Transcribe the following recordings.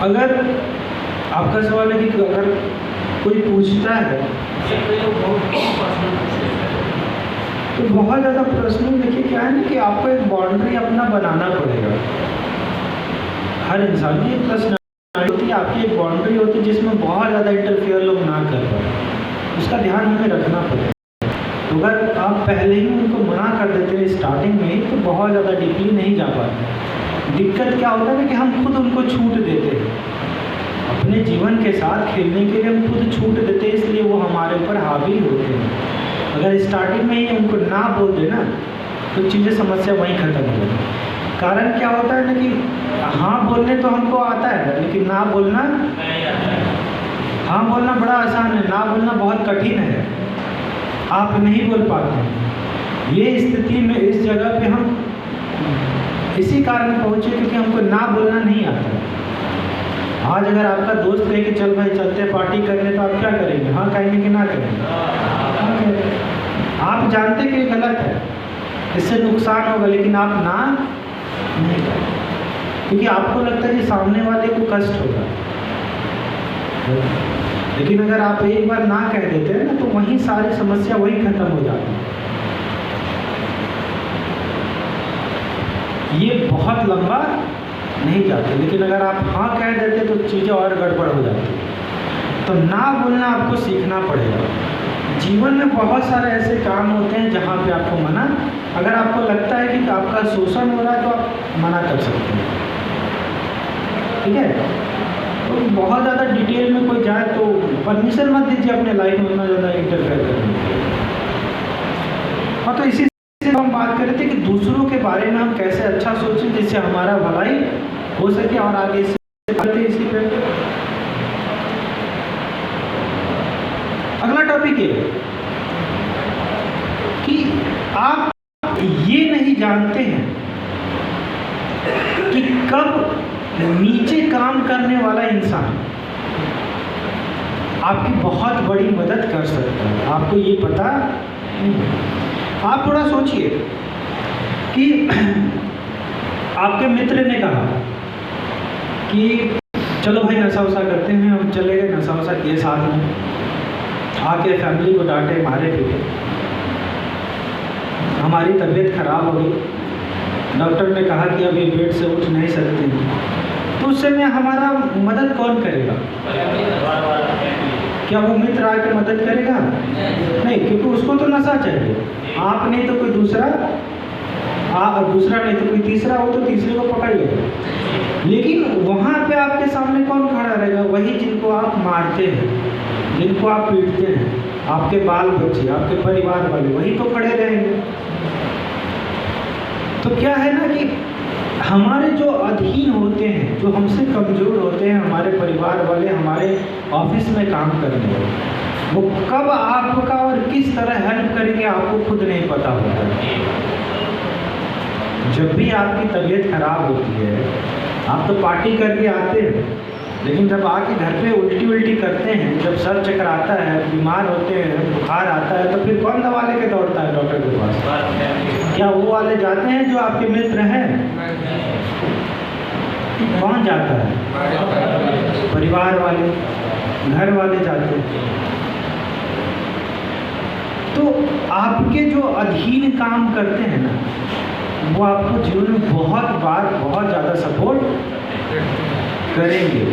अगर आपका सवाल है कि अगर कोई पूछता है तो बहुत ज़्यादा पर्सनल, देखिए क्या है ना कि आपको एक बाउंड्री अपना बनाना पड़ेगा। हर इंसान की एक पर्सनैलिटी होती है, आपकी एक बाउंड्री होती है जिसमें बहुत ज़्यादा इंटरफेयर लोग ना कर पाए, उसका ध्यान हमें रखना पड़ेगा। तो अगर आप पहले ही उनको मना कर देते हैं स्टार्टिंग में ही, तो बहुत ज़्यादा डीपली नहीं जा पाते। दिक्कत क्या होता है कि हम खुद उनको छूट देते हैं, अपने जीवन के साथ खेलने के लिए हम खुद छूट देते हैं, इसलिए वो हमारे ऊपर हावी होते हैं। अगर स्टार्टिंग में ही उनको ना बोल देना तो चीज़ें समस्या वहीं ख़त्म हो जाती। कारण क्या होता है ना कि हाँ बोलने तो हमको आता है, लेकिन ना बोलना, हाँ बोलना बड़ा आसान है, ना बोलना बहुत कठिन है, आप नहीं बोल पाते। ये स्थिति में इस जगह पे हम इसी कारण पहुँचे क्योंकि हमको ना बोलना नहीं आता। आज अगर आपका दोस्त कहे कि चल भाई चलते हैं पार्टी करने, तो आप क्या करेंगे? हाँ कहेंगे कि ना करेंगे? आप जानते कि गलत है, इससे नुकसान होगा, लेकिन आप ना नहीं करेंगे क्योंकि आपको लगता है कि सामने वाले को कष्ट होगा। लेकिन अगर आप एक बार ना कह देते हैं ना, तो वहीं सारी समस्या वहीं खत्म हो जाती है। ये बहुत लंबा नहीं जाते, लेकिन अगर आप हाँ कह देते तो चीज़ें और गड़बड़ हो जाती। तो ना बोलना आपको सीखना पड़ेगा। जीवन में बहुत सारे ऐसे काम होते हैं जहाँ पे आपको मना, अगर आपको लगता है कि आपका शोषण हो रहा है तो आप मना कर सकते हैं, ठीक है। तो बहुत ज़्यादा डिटेल में कोई जाए तो परमिशन मत दीजिए अपने लाइफ में उतना ज़्यादा इंटरफेयर करने। हाँ, तो इसी से हम बात कर रहे थे कि दूसरों के बारे में हम कैसे अच्छा सोचें जिससे हमारा भलाई हो सके और आगे इसी पे अगला टॉपिक है कि आप ये नहीं जानते हैं कि कब नीचे काम करने वाला इंसान आपकी बहुत बड़ी मदद कर सकता है, आपको ये पता नहीं। आप थोड़ा सोचिए कि आपके मित्र ने कहा कि चलो भाई नशा वशा करते हैं, हम चले गए, नशा वशा किए साथ में, आके फैमिली को डांटे मारे पीटे, हमारी तबीयत खराब हो गई, डॉक्टर ने कहा कि अभी बेड से उठ नहीं सकते, तो उस समय हमारा मदद कौन करेगा? क्या वो मित्र आके मदद करेगा? नहीं, क्योंकि उसको तो नशा चाहिए, आप नहीं तो कोई दूसरा, दूसरा नहीं तो कोई तीसरा हो, तो तीसरे को पकड़ लेगा। लेकिन वहाँ पे आपके सामने कौन खड़ा रहेगा? वही जिनको आप मारते हैं, जिनको आप पीटते हैं, आपके बाल बच्चे, आपके परिवार वाले, वही तो खड़े रहेंगे। तो क्या है ना कि हमारे जो अधीन होते हैं, जो हमसे कमज़ोर होते हैं, हमारे परिवार वाले, हमारे ऑफिस में काम करने वाले, वो कब आपका और किस तरह हेल्प करेंगे आपको खुद नहीं पता होता। जब भी आपकी तबीयत खराब होती है, आप तो पार्टी करके आते हैं, लेकिन जब आके घर पे उल्टी करते हैं, जब सर चक्कर आता है, बीमार होते हैं, बुखार आता है, तो फिर कौन दवा लेके दौड़ता है डॉक्टर के पास? क्या वो वाले जाते हैं जो आपके मित्र हैं? कौन जाता है? परिवार वाले, घर वाले जाते हैं। तो आपके जो अधीन काम करते हैं ना, वो आपको जीवन में बहुत बार बहुत ज़्यादा सपोर्ट करेंगे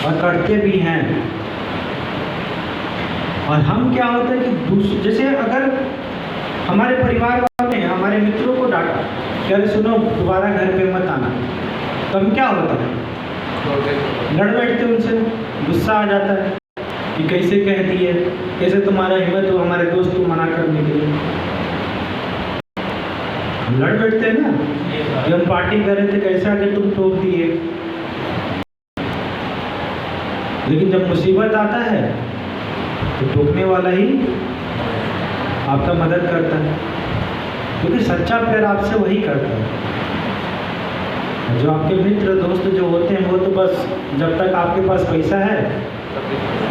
और करते भी हैं। और हम क्या होता है कि जैसे अगर हमारे परिवार वाले ने हमारे मित्रों को डांटा कि अरे सुनो दोबारा घर पे मत आना, तो हम क्या होता है, लड़ बैठते उनसे, गुस्सा आ जाता है कि कैसे कह दिए, कैसे तुम्हारा हिम्मत हो हमारे दोस्त को मना करने के लिए। हम लड़ बैठते हैं ना कि हम पार्टी कर रहे थे, कैसे आके तुम टोक दिए। लेकिन जब मुसीबत आता है तो टोकने वाला ही आपका मदद करता है, क्योंकि सच्चा प्यार आपसे वही करता है। जो आपके मित्र दोस्त जो होते हैं वो तो बस जब तक आपके पास पैसा है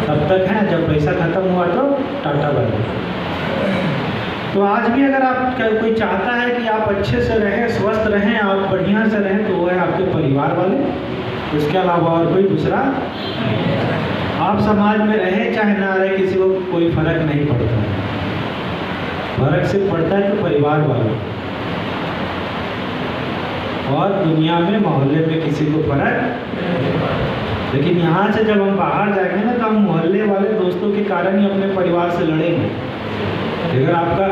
तब तक है, जब पैसा खत्म हुआ तो टाटा बाय बाय। तो आज भी अगर आप कोई चाहता है कि आप अच्छे से रहें, स्वस्थ रहें, आप बढ़िया से रहें, तो वो है आपके परिवार वाले, उसके अलावा और कोई दूसरा। आप समाज में रहे चाहे ना रहे, किसी को कोई फर्क नहीं पड़ता है। फर्क सिर्फ पड़ता है तो परिवार वालों और दुनिया में, मोहल्ले में किसी को फर्क। लेकिन यहाँ से जब हम बाहर जाएंगे ना, तो हम मोहल्ले वाले दोस्तों के कारण ही अपने परिवार से लड़ेंगे। अगर आपका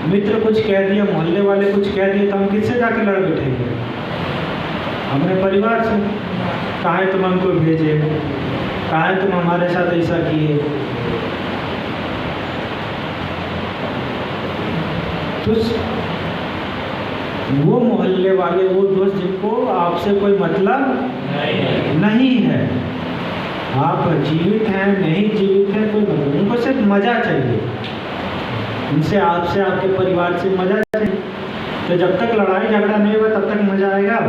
मित्र कुछ कह दिया, मोहल्ले वाले कुछ कह दिए, तो हम किससे जाके लड़ बैठेंगे? अपने परिवार से। कहाँ है तुम हमको भेजे, कहाँ है तुम हमारे साथ ऐसा किए। तो वो मोहल्ले वाले, वो दोस्त जिनको आपसे कोई मतलब नहीं है, आप जीवित हैं नहीं जीवित हैं कोई मतलब, उनको सिर्फ मजा चाहिए। उनसे, आपसे, आपके परिवार से मजा चाहिए। तो जब तक लड़ाई झगड़ा नहीं हुआ तब तक मजा आएगा।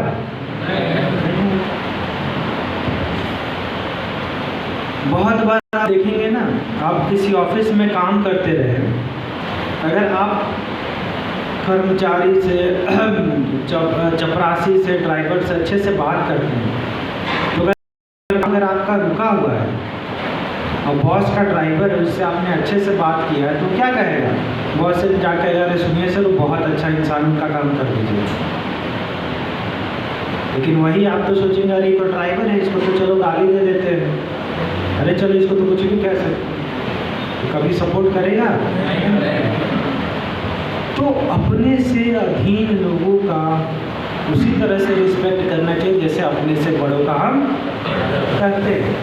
बहुत बार आप देखेंगे ना, आप किसी ऑफिस में काम करते रहे, अगर आप कर्मचारी से, चपरासी से, ड्राइवर से अच्छे से बात करते हैं, तो अगर आपका रुका हुआ है और बॉस का ड्राइवर है, उससे आपने अच्छे से बात किया है, तो क्या कहेगा? बॉस से जाकर यार सुनिए सर, वो बहुत अच्छा इंसान, उनका काम कर दीजिए। लेकिन वही आप तो सोचेंगे अरे तो ड्राइवर है, इसको तो चलो गाली दे देते हैं, अरे चलो इसको तो कुछ भी कह सकते, तो कभी सपोर्ट करेगा? तो अपने से अधीन लोगों का उसी तरह से रिस्पेक्ट करना चाहिए जैसे अपने से बड़ों का हम करते हैं।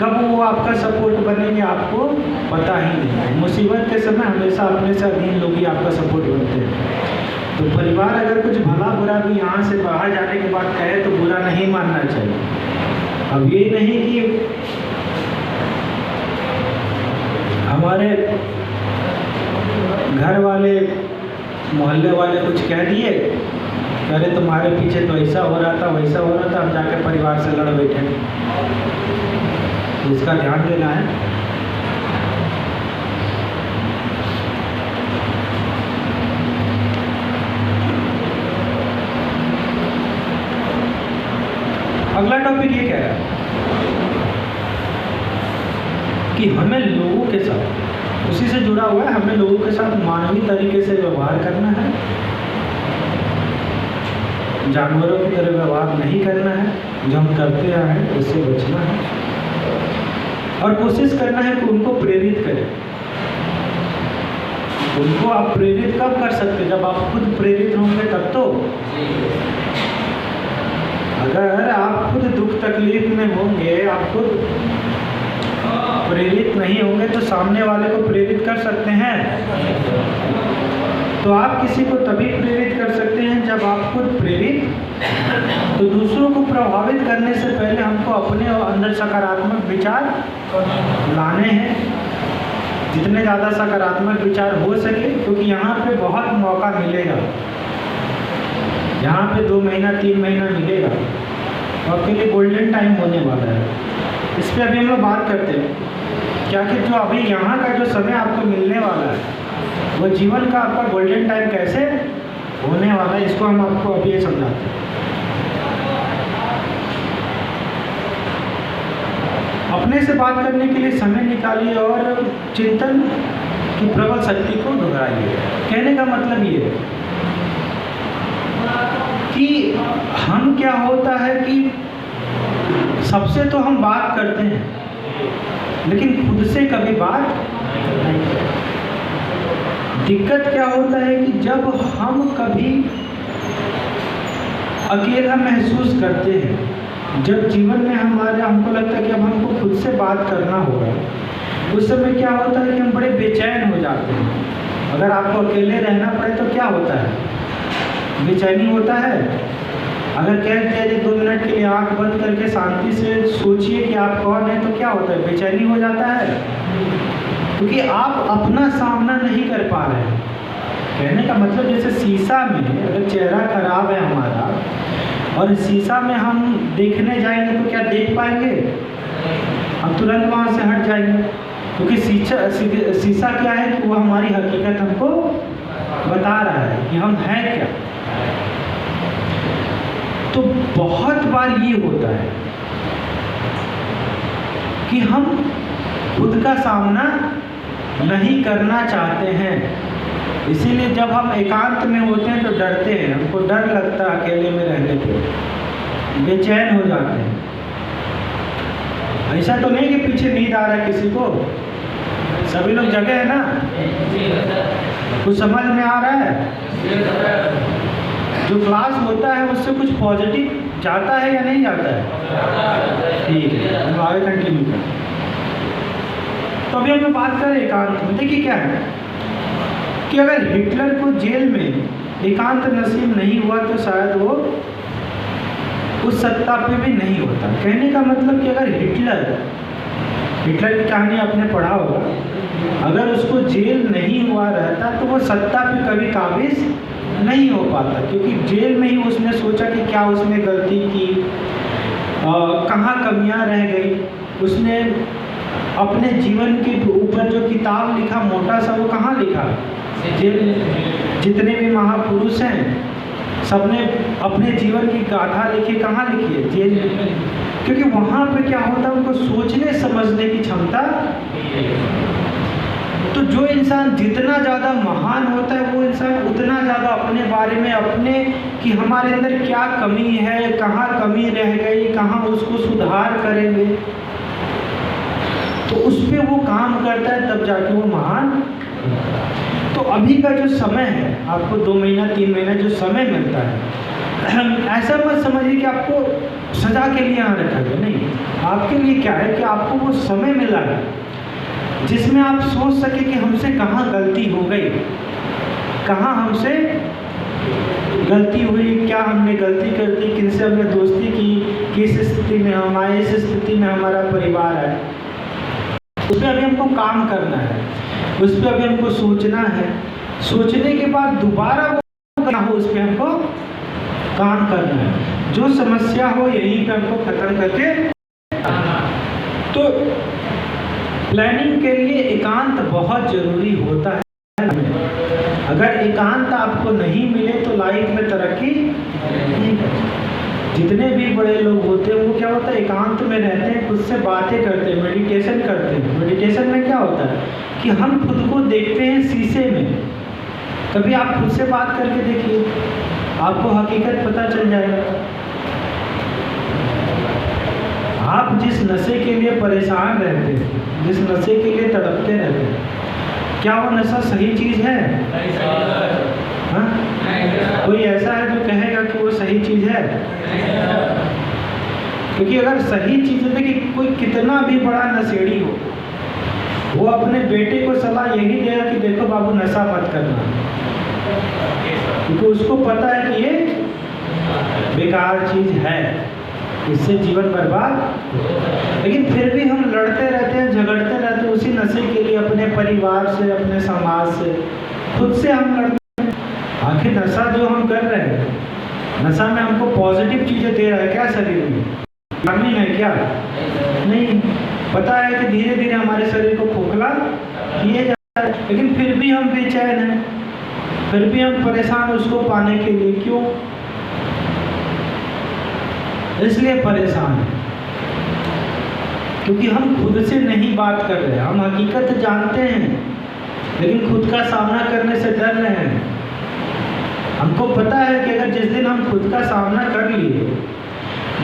कब वो आपका सपोर्ट बनेंगे आपको पता ही नहीं। मुसीबत के समय हमेशा अपने से अधीन लोग ही आपका सपोर्ट बनते हैं। तो परिवार अगर कुछ भला बुरा भी यहाँ से बाहर जाने के बाद कहे तो बुरा नहीं मानना चाहिए। अब ये नहीं कि हमारे घर वाले, मोहल्ले वाले कुछ कह दिए, अरे तुम्हारे पीछे तो ऐसा हो रहा था, वैसा हो रहा था, हम जाके परिवार से लड़ बैठे। तो इसका ध्यान देना है। अगला टॉपिक ये कह रहा है कि हमें लोगों के साथ, उसी से जुड़ा हुआ है, हमें लोगों के साथ मानवीय तरीके से व्यवहार करना है, जानवरों की तरह व्यवहार नहीं करना है, जो हम करते आए हैं उससे बचना है, और कोशिश करना है कि उनको प्रेरित करें। उनको आप प्रेरित कब कर सकते हैं? जब आप खुद प्रेरित होंगे तब तो। अगर आप खुद दुख तकलीफ में होंगे, आप खुद प्रेरित नहीं होंगे तो सामने वाले को प्रेरित कर सकते हैं? तो आप किसी को तभी प्रेरित कर सकते हैं जब आप खुद प्रेरित। तो दूसरों को प्रभावित करने से पहले हमको अपने अंदर सकारात्मक विचार लाने हैं, जितने ज़्यादा सकारात्मक विचार हो सके, क्योंकि यहाँ पे बहुत मौका मिलेगा। यहाँ पे 2 महीना 3 महीना मिलेगा तो आपके लिए गोल्डन टाइम होने वाला है। इस पर अभी हम लोग बात करते हैं क्या कि जो अभी यहाँ का जो समय आपको मिलने वाला है वो जीवन का आपका गोल्डन टाइम कैसे होने वाला है, इसको हम आपको अभी ये समझाते हैं। अपने से बात करने के लिए समय निकालिए और चिंतन की प्रबल शक्ति को दोहराइए। कहने का मतलब ये है कि हम, क्या होता है कि सबसे तो हम बात करते हैं लेकिन खुद से कभी बात नहीं करते। दिक्कत क्या होता है कि जब हम कभी अकेला महसूस करते हैं, जब जीवन में हमको लगता है कि अब हमको खुद से बात करना होगा, उस समय क्या होता है कि हम बड़े बेचैन हो जाते हैं। अगर आपको अकेले रहना पड़े तो क्या होता है? बेचैनी होता है। अगर कह दिया जाए 2 मिनट के लिए आंख बंद करके शांति से सोचिए कि आप कौन है, तो क्या होता है? बेचैनी हो जाता है, क्योंकि आप अपना सामना नहीं कर पा रहे हैं। कहने का मतलब जैसे शीशा में अगर चेहरा खराब है हमारा और शीशा में हम देखने जाएंगे तो क्या देख पाएंगे? हम तुरंत वहाँ से हट जाएंगे, क्योंकि शीशा क्या है कि वो हमारी हकीकत हमको बता रहा है कि हम हैं क्या। तो बहुत बार ये होता है कि हम खुद का सामना नहीं करना चाहते हैं, इसीलिए जब हम एकांत में होते हैं तो डरते हैं, हमको डर लगता है अकेले में रहने पे, बेचैन हो जाते हैं। ऐसा तो नहीं कि पीछे नींद आ रहा है किसी को, सभी लोग जगह है ना, कुछ समझ में आ रहा है? जो क्लास होता है उससे कुछ पॉजिटिव जाता है या नहीं जाता है? ठीक है, हम आगे कंटिन्यू करें। तो अभी हम लोग बात करें एकांत में। देखिए क्या है कि अगर हिटलर को जेल में एकांत नसीब नहीं हुआ तो शायद वो उस सत्ता पे भी नहीं होता। कहने का मतलब कि अगर हिटलर की कहानी आपने पढ़ा होगा, अगर उसको जेल नहीं हुआ रहता तो वो सत्ता पे कभी काबिज नहीं हो पाता, क्योंकि जेल में ही उसने सोचा कि क्या उसने गलती की, कहाँ कमियां रह गई। उसने अपने जीवन के ऊपर जो किताब लिखा मोटा सा, वो कहाँ लिखा? जेल में। जितने भी महापुरुष हैं सबने अपने जीवन की गाथा लिखी, कहाँ लिखी है? जेल में। क्योंकि वहाँ पे क्या होता है, उनको सोचने समझने की क्षमता। तो जो इंसान जितना ज़्यादा महान होता है वो इंसान उतना ज़्यादा अपने बारे में, अपने कि हमारे अंदर क्या कमी है, कहाँ कमी रह गई, कहाँ उसको सुधार करेंगे, तो उस पर वो काम करता है, तब जाके वो महान। तो अभी का जो समय है, आपको 2 महीना 3 महीना जो समय मिलता है, ऐसा मत समझिए कि आपको सजा के लिए यहाँ रखा गया, नहीं। आपके लिए क्या है कि आपको वो समय मिला है जिसमें आप सोच सके कि हमसे कहाँ गलती हो गई, कहाँ हमसे गलती हुई, क्या हमने गलती कर दी, किनसे हमने दोस्ती की, किस स्थिति में हम आए, इस स्थिति में हमारा परिवार है, उस पर अभी हमको काम करना है, उस पर अभी हमको सोचना है। सोचने के बाद दोबारा वो करना हो, उस पर हमको काम करना है। जो समस्या हो यहीं पे हमको खत्म करके, तो प्लानिंग के लिए एकांत बहुत जरूरी होता है। अगर एकांत आपको नहीं मिले तो लाइफ में तरक्की नहीं करते। जितने भी बड़े लोग होते हैं वो क्या होता है, एकांत में रहते हैं, खुद से बातें करते हैं, मेडिटेशन करते हैं। मेडिटेशन में क्या होता है कि हम खुद को देखते हैं शीशे में। कभी आप खुद से बात करके देखिए, आपको हकीकत पता चल जाएगा। आप जिस नशे के लिए परेशान रहते हैं, जिस नशे के लिए तड़पते रहते हैं, क्या वो नशा सही चीज़ है? हाँ? कोई ऐसा है जो कहेगा कि वो सही चीज़ है? क्योंकि अगर सही चीज़ है, देखिए कोई कितना भी बड़ा नशेड़ी हो, वो अपने बेटे को सलाह यही देगा कि देखो बाबू नशा मत करना, क्योंकि उसको पता है कि ये बेकार चीज़ है, इससे जीवन बर्बाद। लेकिन फिर भी हम लड़ते रहते हैं, झगड़ते रहते हैं उसी नशे के लिए, अपने परिवार से, अपने समाज से, खुद से हम लड़ते हैं। आखिर नशा जो हम कर रहे हैं, नशा में हमको पॉजिटिव चीज़ें दे रहा है क्या शरीर में? विटामिन है क्या? नहीं। पता है कि धीरे धीरे हमारे शरीर को खोखला किए जा रहा है, लेकिन फिर भी हम बेचैन हैं, फिर भी हम परेशान उसको पाने के लिए। क्यों? इसलिए परेशान है क्योंकि हम खुद से नहीं बात कर रहे। हम हकीकत जानते हैं लेकिन खुद का सामना करने से डर रहे हैं। हमको पता है कि अगर जिस दिन हम खुद का सामना कर लिए,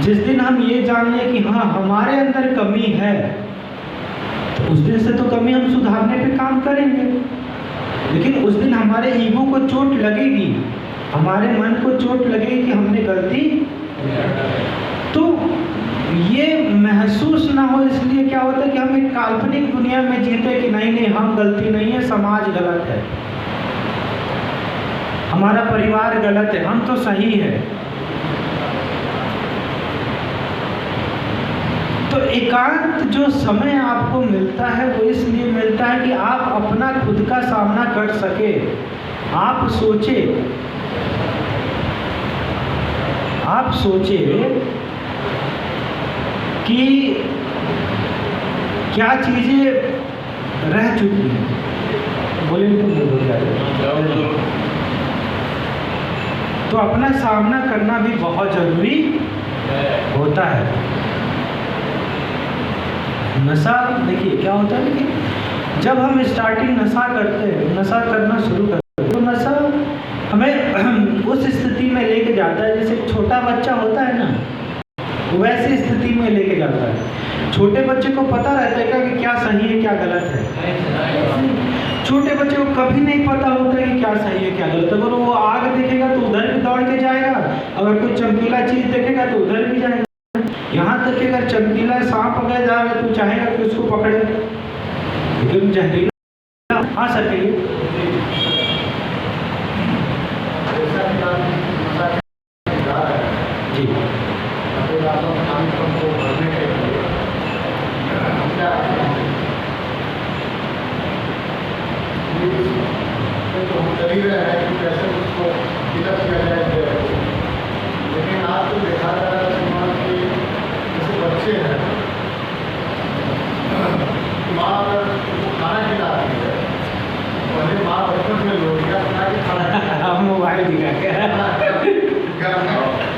जिस दिन हम ये जान लें कि हाँ हमारे अंदर कमी है, तो उस दिन से तो कमी हम सुधारने पे काम करेंगे। लेकिन उस दिन हमारे ईगो को चोट लगेगी, हमारे मन को चोट लगेगी कि हमने गलती। तो ये महसूस ना हो, इसलिए क्या होता है कि हम एक काल्पनिक दुनिया में जीते कि नहीं नहीं हम गलती नहीं है, समाज गलत है, हमारा परिवार गलत है, हम तो सही है। तो एकांत जो समय आपको मिलता है वो इसलिए मिलता है कि आप अपना खुद का सामना कर सके। आप सोचे कि क्या चीज़ें रह चुकी हैं। बोले तो तो अपना सामना करना भी बहुत जरूरी होता है। नशा देखिए क्या होता है कि जब हम स्टार्टिंग नशा करते हैं, नशा करना शुरू करते हैं, तो नशा हमें उस स्थिति में लेके जाता है जैसे छोटा बच्चा होता है ना, वैसी स्थिति में लेके जाता है। छोटे बच्चे को पता रहता है कि क्या सही है क्या गलत है। छोटे बच्चे को कभी नहीं पता होता है कि क्या सही है क्या गलत है। अगर वो आग देखेगा तो उधर भी दौड़ के जाएगा, अगर कोई चमकीला चीज देखेगा तो उधर भी जाएगा। यहाँ तक कि अगर चमकीला सांप अगर जा रहा है तो चाहेगा कि उसको पकड़े, लेकिन जहरीला आ सकेगी। लेकिन आज तो देखा जा रहा है कि जैसे बच्चे हैं, माँ अगर उनको खाना खिलाती है, पहले माँ बचपन में रोटियाँ बना के खाना मोबाइल दिखा के गाना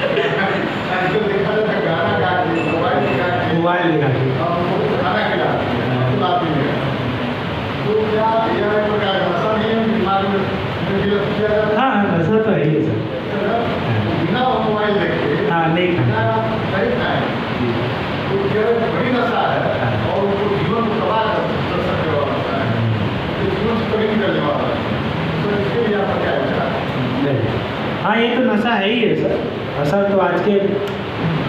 देखा जाता है, गाना गा के मोबाइल दिखा के उनको खाना खिलाती है, खिलाती है। तो क्या यह एक प्रकार नशा नहीं है दिमाग में किया जाता है? हाँ, नशा तो है ही है सर। बिना मोबाइल देखे हाँ, नहीं खाना नहीं खाए तो केवल बड़ी नशा है और उनको जीवन को तबाह कर सकने वाला नशा है, तो जीवन से कभी निकलने वाला है। तो इसके लिए आपका क्या विचार है? हाँ, ये तो नशा है ही है सर। नशा तो आज के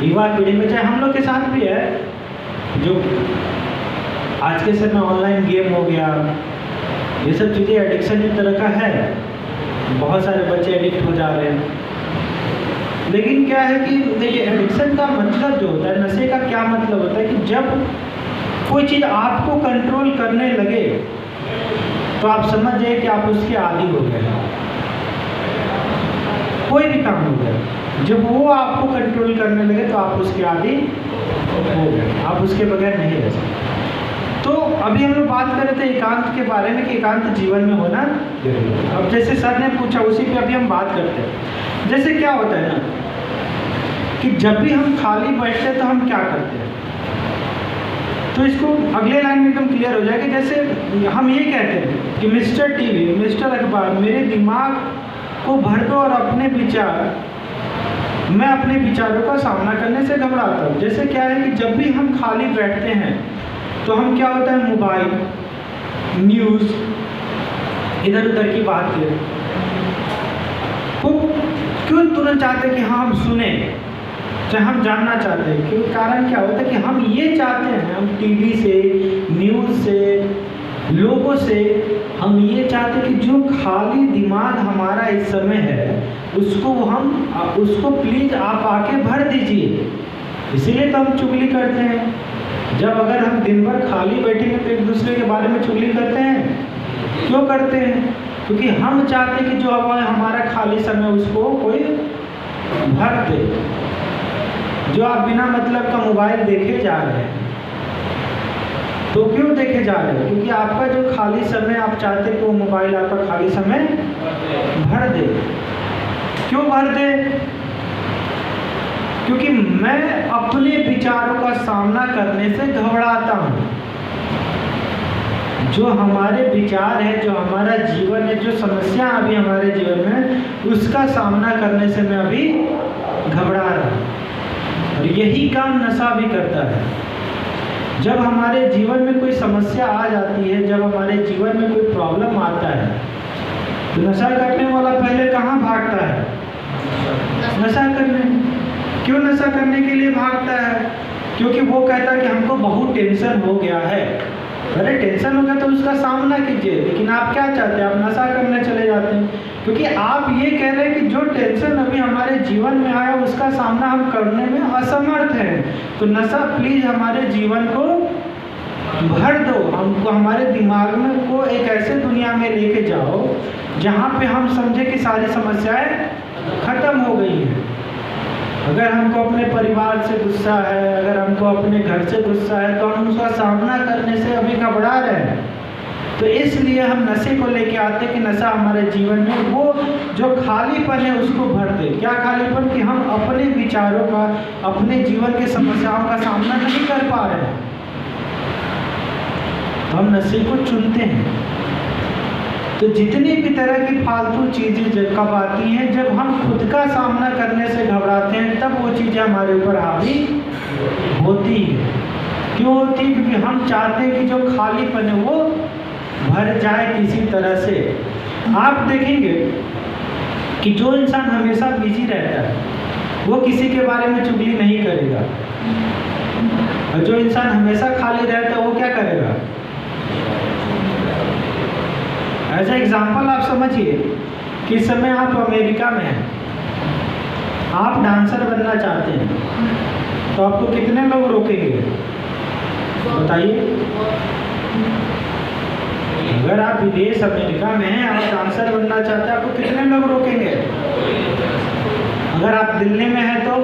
युवा पीढ़ी में, चाहे हम लोग के साथ भी है, जो आज के समय ऑनलाइन गेम हो गया, ये सब चीज़ें एडिक्शन एक तरह का है। बहुत सारे बच्चे एडिक्ट हो जा रहे हैं। लेकिन क्या है कि देखिए, एडिक्शन का मतलब जो होता है, नशे का क्या मतलब होता है कि जब कोई चीज़ आपको कंट्रोल करने लगे तो आप समझ जाए कि आप उसके आदी हो गए। कोई भी काम हो गया, जब वो आपको कंट्रोल करने लगे तो आप उसके आदी हो गए, आप उसके बगैर नहीं रह सकते। तो अभी हम लोग बात कर रहे थे एकांत के बारे में कि एकांत जीवन में होना जरूरी है। अब जैसे सर ने पूछा उसी पे अभी हम बात करते हैं। जैसे क्या होता है ना कि जब भी हम खाली बैठते हैं तो हम क्या करते हैं, तो इसको अगले लाइन में एकदम क्लियर हो जाए कि जैसे हम ये कहते हैं कि मिस्टर टीवी, मिस्टर अखबार, मेरे दिमाग को भर दो और मैं अपने विचारों का सामना करने से घबराता हूँ। जैसे क्या है कि जब भी हम खाली बैठते हैं तो हम क्या होता है, मोबाइल, न्यूज़, इधर उधर की बातें को क्यों तुरंत चाहते हैं कि हाँ हम सुने, चाहे हम जानना चाहते हैं। क्योंकि कारण क्या होता है कि हम ये चाहते हैं, हम टीवी से, न्यूज़ से, लोगों से हम ये चाहते हैं कि जो खाली दिमाग हमारा इस समय है उसको प्लीज़ आप आके भर दीजिए। इसीलिए तो हम चुगली करते हैं। जब अगर हम दिन भर खाली बैठेंगे तो एक दूसरे के बारे में चुगली करते हैं। क्यों करते हैं? क्योंकि हम चाहते हैं कि जो हमारा खाली समय उसको कोई भर दे। जो आप बिना मतलब का मोबाइल देखे जा रहे हैं, तो क्यों देखे जा रहे हैं? क्योंकि आपका जो खाली समय आप चाहते हैं कि वो मोबाइल आपका खाली समय भर दे। क्यों भर दे? क्योंकि मैं अपने विचारों का सामना करने से घबराता हूँ। जो हमारे विचार है, जो हमारा जीवन है, जो समस्या अभी हमारे जीवन में, उसका सामना करने से मैं अभी घबरा रहा हूँ। और यही काम नशा भी करता है। जब हमारे जीवन में कोई समस्या आ जाती है, जब हमारे जीवन में कोई प्रॉब्लम आता है, तो नशा करने वाला पहले कहाँ भागता है? नशा करने। क्यों नशा करने के लिए भागता है? क्योंकि वो कहता है कि हमको बहुत टेंशन हो गया है। अरे टेंशन हो गया तो उसका सामना कीजिए, लेकिन आप क्या चाहते हैं? आप नशा करने चले जाते हैं, क्योंकि आप ये कह रहे हैं कि जो टेंशन अभी हमारे जीवन में आया उसका सामना हम करने में असमर्थ हैं। तो नशा प्लीज हमारे जीवन को भर दो, हमको हमारे दिमाग में को एक ऐसे दुनिया में लेके जाओ जहाँ पे हम समझे कि सारी समस्याएं खत्म हो गई हैं। अगर हमको अपने परिवार से गुस्सा है, अगर हमको अपने घर से गुस्सा है, तो हम उसका सामना करने से अभी घबरा रहे हैं। तो इसलिए हम नशे को लेके आते हैं कि नशा हमारे जीवन में वो जो खालीपन है उसको भर दे। क्या खालीपन? कि हम अपने विचारों का, अपने जीवन के समस्याओं का सामना नहीं कर पा रहे हैं, तो हम नशे को चुनते हैं। तो जितनी भी तरह की फालतू चीज़ें कब आती हैं? जब हम खुद का सामना करने से घबराते हैं, तब वो चीज़ें हमारे ऊपर हावी होती है। क्यों होती है? क्योंकि हम चाहते हैं कि जो खालीपन है वो भर जाए किसी तरह से। आप देखेंगे कि जो इंसान हमेशा बिजी रहता है वो किसी के बारे में चुगली नहीं करेगा, और जो इंसान हमेशा खाली रहता है वो क्या करेगा? एज एग्जाम्पल आप समझिए कि इस समय आप अमेरिका में हैं, आप डांसर बनना चाहते हैं, तो आपको कितने लोग रोकेंगे? बताइए। अगर आप विदेश अमेरिका में हैं, आप डांसर बनना चाहते हैं, आपको कितने लोग रोकेंगे? अगर आप दिल्ली में हैं तो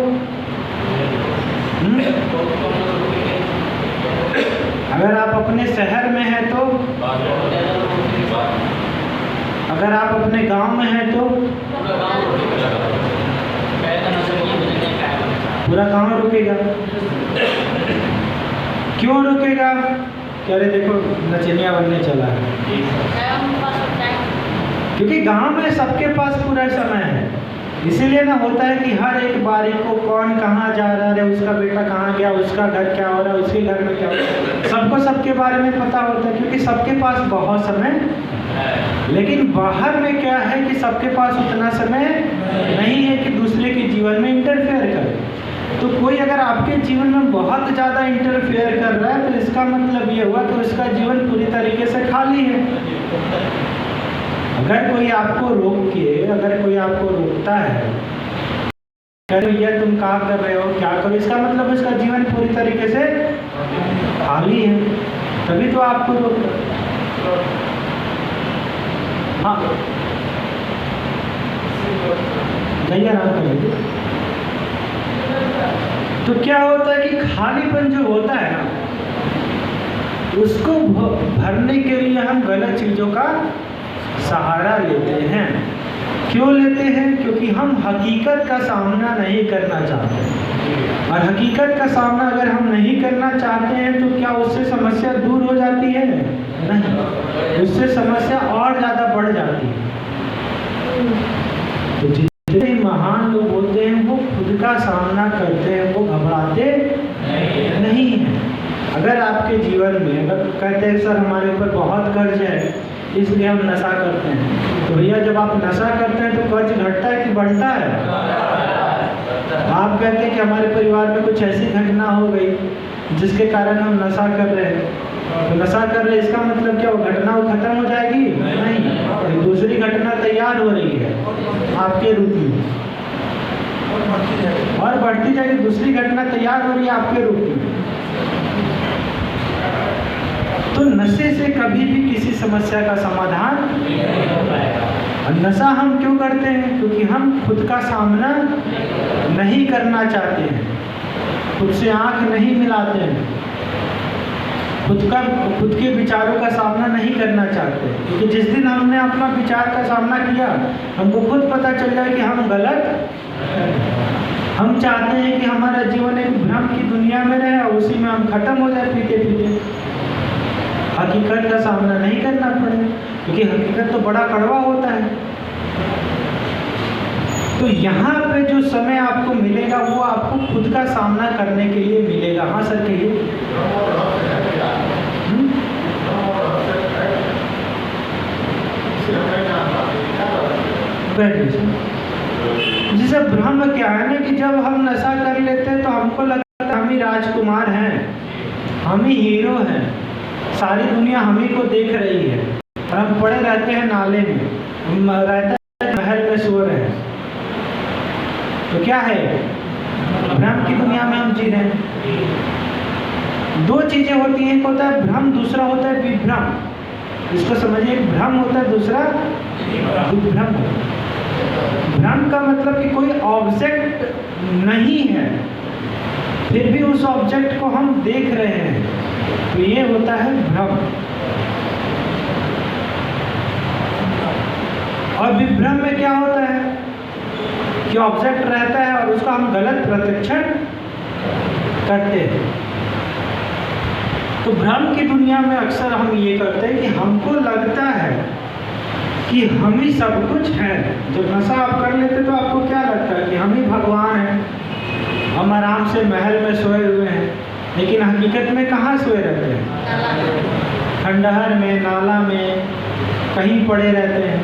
अगर आप अपने शहर में हैं तो, अगर आप अपने गांव में हैं तो पूरा गांव रुकेगा। क्यों रुकेगा? कह रहे देखो नचनिया बनने चला है। क्योंकि गांव में सबके पास पूरा समय है, इसीलिए ना होता है कि हर एक बारी को कौन कहाँ जा रहा है, उसका बेटा कहाँ गया, उसका घर क्या हो रहा है, उसके घर में क्या हो रहा है, सबको सबके बारे में पता होता है, क्योंकि सबके पास बहुत समय। लेकिन बाहर में क्या है कि सबके पास उतना समय नहीं है कि दूसरे के जीवन में इंटरफेयर करे। तो कोई अगर आपके जीवन में बहुत ज़्यादा इंटरफेयर कर रहा है, तो इसका मतलब ये हुआ कि उसका जीवन पूरी तरीके से खाली है। अगर कोई आपको रोकता है, कह भैया तुम क्या कर रहे हो, क्या करो, इसका मतलब उसका जीवन पूरी तरीके से खाली है, तभी तो आपको रोकता। हाँ, नहीं आराम करेंगे। तो क्या होता है कि खालीपन जो होता है ना, उसको भरने के लिए हम गलत चीज़ों का सहारा लेते हैं। क्यों लेते हैं? क्योंकि हम हकीकत का सामना नहीं करना चाहते, और हकीकत का सामना अगर हम नहीं करना चाहते हैं तो क्या उससे समस्या दूर हो जाती है? नहीं, उससे समस्या और ज़्यादा बढ़ जाती है। तो जितने महान लोग होते हैं वो खुद का सामना करते हैं, वो घबराते नहीं हैं। अगर आपके जीवन में अगर कहते हैं सर हमारे ऊपर बहुत कर्ज है इसलिए हम नशा करते हैं, तो भैया जब आप नशा करते हैं तो कर्ज घटता है कि बढ़ता है? आप कहते हैं कि हमारे परिवार में कुछ ऐसी घटना हो गई जिसके कारण हम नशा कर रहे हैं, तो नशा कर रहे हैं इसका मतलब क्या वो घटना वो खत्म हो जाएगी? नहीं, दूसरी घटना तैयार हो रही है आपके रूप में और बढ़ती जाएगी, दूसरी घटना तैयार हो रही है आपके रूप में। तो नशे से कभी भी किसी समस्या का समाधान और नशा हम क्यों करते हैं? क्योंकि हम खुद का सामना नहीं करना चाहते हैं, खुद से आंख नहीं मिलाते हैं, खुद के विचारों का सामना नहीं करना चाहते। क्योंकि जिस दिन हमने अपना विचार का सामना किया हमको खुद पता चल जाए कि हम गलत। हम चाहते हैं कि हमारा जीवन एक भ्रम की दुनिया में रहे और उसी में हम खत्म हो जाए पीते पीते, हकीकत का सामना नहीं करना पड़े, क्योंकि हकीकत तो बड़ा कड़वा होता है। तो यहाँ पे जो समय आपको मिलेगा वो आपको खुद का सामना करने के लिए मिलेगा। हाँ सर कहिए। जी सर, भ्रम क्या है ना कि जब हम नशा कर लेते हैं तो हमको लगता है हम ही राजकुमार हैं, हम ही हीरो हैं, सारी दुनिया हम ही को देख रही है, और हम पड़े रहते हैं नाले में, रहता है महल में सो रहे हैं। तो क्या है? भ्रम की दुनिया में हम जी रहे हैं। दो चीजें होती हैं, एक होता है भ्रम, दूसरा होता है विभ्रम। इसको समझिए, एक भ्रम होता है, दूसरा विभ्रम। भ्रम का मतलब कि कोई ऑब्जेक्ट नहीं है फिर भी उस ऑब्जेक्ट को हम देख रहे हैं, तो ये होता है भ्रम। और विभ्रम में क्या होता है कि ऑब्जेक्ट रहता है और उसका हम गलत प्रतिक्षण करते हैं। तो भ्रम की दुनिया में अक्सर हम ये करते हैं कि हमको लगता है कि हम ही सब कुछ है। जब नशा आप कर लेते तो आपको क्या लगता है कि हम ही भगवान हैं, हम आराम से महल में सोए हुए हैं, लेकिन हकीकत में कहाँ सोए रहते हैं? खंडहर में, नाला में, कहीं पड़े रहते हैं।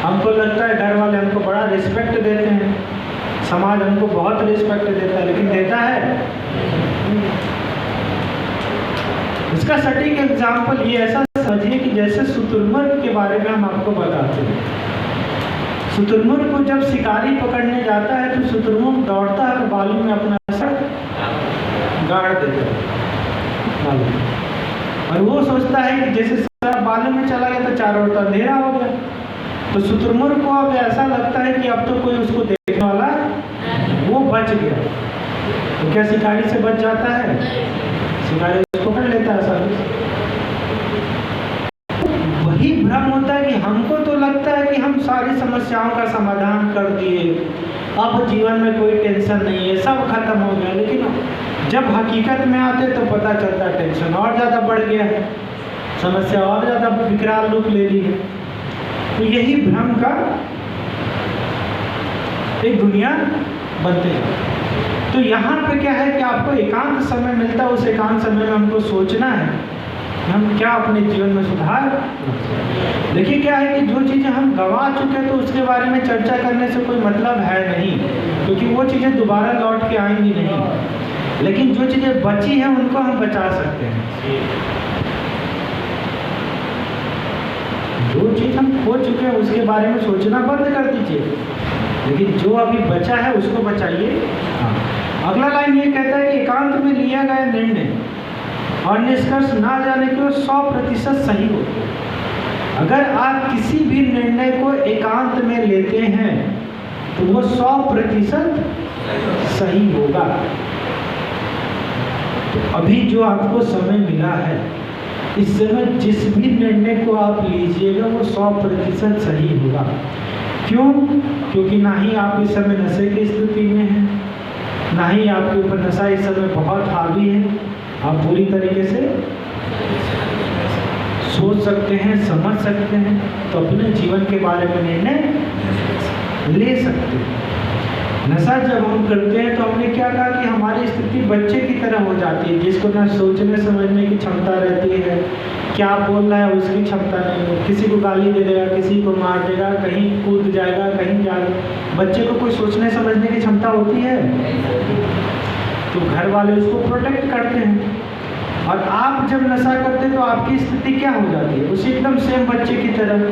हमको लगता है घर वाले हमको बड़ा रिस्पेक्ट देते हैं, समाज हमको बहुत रिस्पेक्ट देता है, लेकिन देता है? इसका सटीक एग्जाम्पल ये ऐसा समझिए कि जैसे शुतुरमुर्ग के बारे में हम आपको बताते हैं। शुतुरमुर्ग को जब शिकारी पकड़ने जाता है तो शुतुरमुर्ग दौड़ता है और बालू में अपना सर गाड़ देता है और वो सोचता है कि जैसे सर बालू में चला गया तो चारों ओर अंधेरा हो गया। तो शुतुरमुर्ग को अब ऐसा लगता है कि अब तो कोई उसको देखने वाला, वो बच गया। तो क्या शिकारी से बच जाता है? शिकारी उसको पकड़ लेता है आसानी से। वही भ्रम होता है कि हमको तो लगता है कि हम सारी समस्याओं का समाधान कर दिए, अब जीवन में कोई टेंशन नहीं है, सब खत्म हो गया। लेकिन जब हकीकत में आते तो पता चलता टेंशन और ज़्यादा बढ़ गया, समस्या और ज़्यादा विकराल रूप ले ली है। तो यही भ्रम का एक दुनिया बनते हैं। तो यहाँ पे क्या है कि आपको एकांत समय मिलता है, उस एकांत समय में हमको सोचना है हम क्या अपने जीवन में सुधार। देखिए क्या है कि जो चीज़ें हम गंवा चुके हैं तो उसके बारे में चर्चा करने से कोई मतलब है नहीं, क्योंकि वो चीज़ें दोबारा लौट के आएंगी नहीं। लेकिन जो चीज़ें बची हैं उनको हम बचा सकते हैं। जो चीज़ हम खो चुके हैं उसके बारे में सोचना बंद कर दीजिए, लेकिन जो अभी बचा है उसको बचाइए। हाँ, अगला लाइन ये कहता है कि एकांत में लिया गया निर्णय और निष्कर्ष ना जाने के 100% सही होते हैं। अगर आप किसी भी निर्णय को एकांत में लेते हैं तो वो 100% सही होगा। तो अभी जो आपको समय मिला है, इस समय जिस भी निर्णय को आप लीजिएगा वो 100% सही होगा। क्यों? क्योंकि ना ही आप इस समय नशे की स्थिति में हैं, ना ही आपके ऊपर नशा इस समय बहुत हावी है। आप पूरी तरीके से सोच सकते हैं, समझ सकते हैं, तो अपने जीवन के बारे में निर्णय ले सकते हैं। नशा जब हम करते हैं तो हमने क्या कहा कि हमारी स्थिति बच्चे की तरह हो जाती है, जिसको ना सोचने समझने की क्षमता रहती है, क्या बोल रहा है उसकी क्षमता नहीं है, किसी को गाली दे देगा, किसी को मार देगा, कहीं कूद जाएगा, कहीं जाएगा। बच्चे को कोई सोचने समझने की क्षमता होती है? तो घर वाले उसको प्रोटेक्ट करते हैं। और आप जब नशा करते हैं तो आपकी स्थिति क्या हो जाती है? उसी एकदम सेम बच्चे की तरह,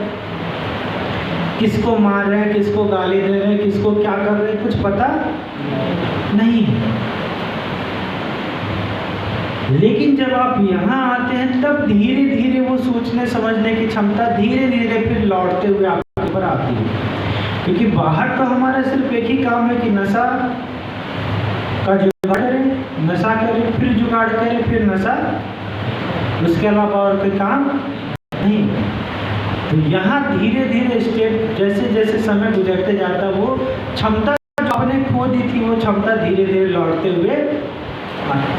किसको मार रहे हैं, किसको गाली दे रहे हैं, किसको क्या कर रहे हैं, कुछ पता नहीं। लेकिन जब आप यहाँ आते हैं तब धीरे धीरे वो सोचने समझने की क्षमता धीरे धीरे फिर लौटते हुए आपके ऊपर आती है। क्योंकि बाहर तो हमारा सिर्फ एक ही काम है कि नशा का जुगाड़ करें, नशा करें, फिर जुगाड़ करें, फिर नशा, उसके अलावा और कोई काम नहीं। तो यहाँ धीरे धीरे स्टेप जैसे जैसे समय गुजरते जाता वो क्षमता जो आपने खो दी थी वो क्षमता धीरे धीरे लौटते हुए आती।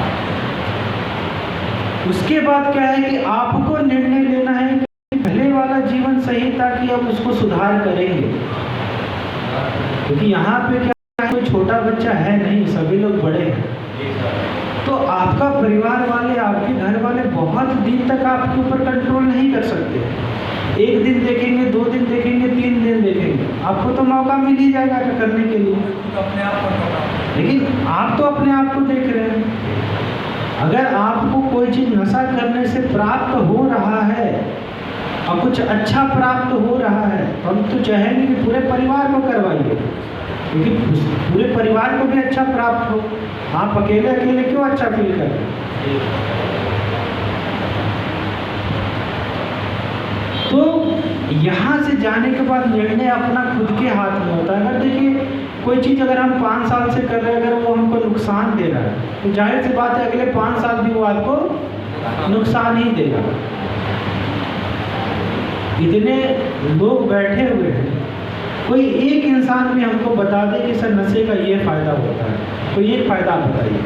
उसके बाद क्या है कि आपको निर्णय लेना है कि पहले वाला जीवन सही था कि अब उसको सुधार करेंगे। क्योंकि यहाँ पे क्या है, कोई छोटा बच्चा है नहीं, सभी लोग बड़े हैं। तो आपका परिवार वाले, आपके घर वाले बहुत दिन तक आपके ऊपर कंट्रोल नहीं कर सकते। एक दिन देखेंगे, 2 दिन देखेंगे, 3 दिन देखेंगे, आपको तो मौका मिल ही जाएगा करने के लिए। लेकिन आप तो अपने आप को देख रहे हैं। अगर आपको कोई चीज़ नशा करने से प्राप्त हो रहा है और कुछ अच्छा प्राप्त हो रहा है तो हम तो चाहेंगे कि पूरे परिवार को करवाइए, क्योंकि पूरे परिवार को भी अच्छा प्राप्त हो। आप अकेले अकेले क्यों अच्छा फील करें? तो यहाँ से जाने के बाद निर्णय अपना खुद के हाथ में होता है। अगर देखिए कोई चीज़ अगर हम 5 साल से कर रहे हैं, अगर वो हमको नुकसान दे रहा है तो जाहिर सी बात है अगले 5 साल भी वो आपको नुकसान ही देगा। इतने लोग बैठे हुए हैं कोई एक इंसान भी हमको बता दे कि सर नशे का ये फ़ायदा होता है, कोई एक फ़ायदा आप बताइए।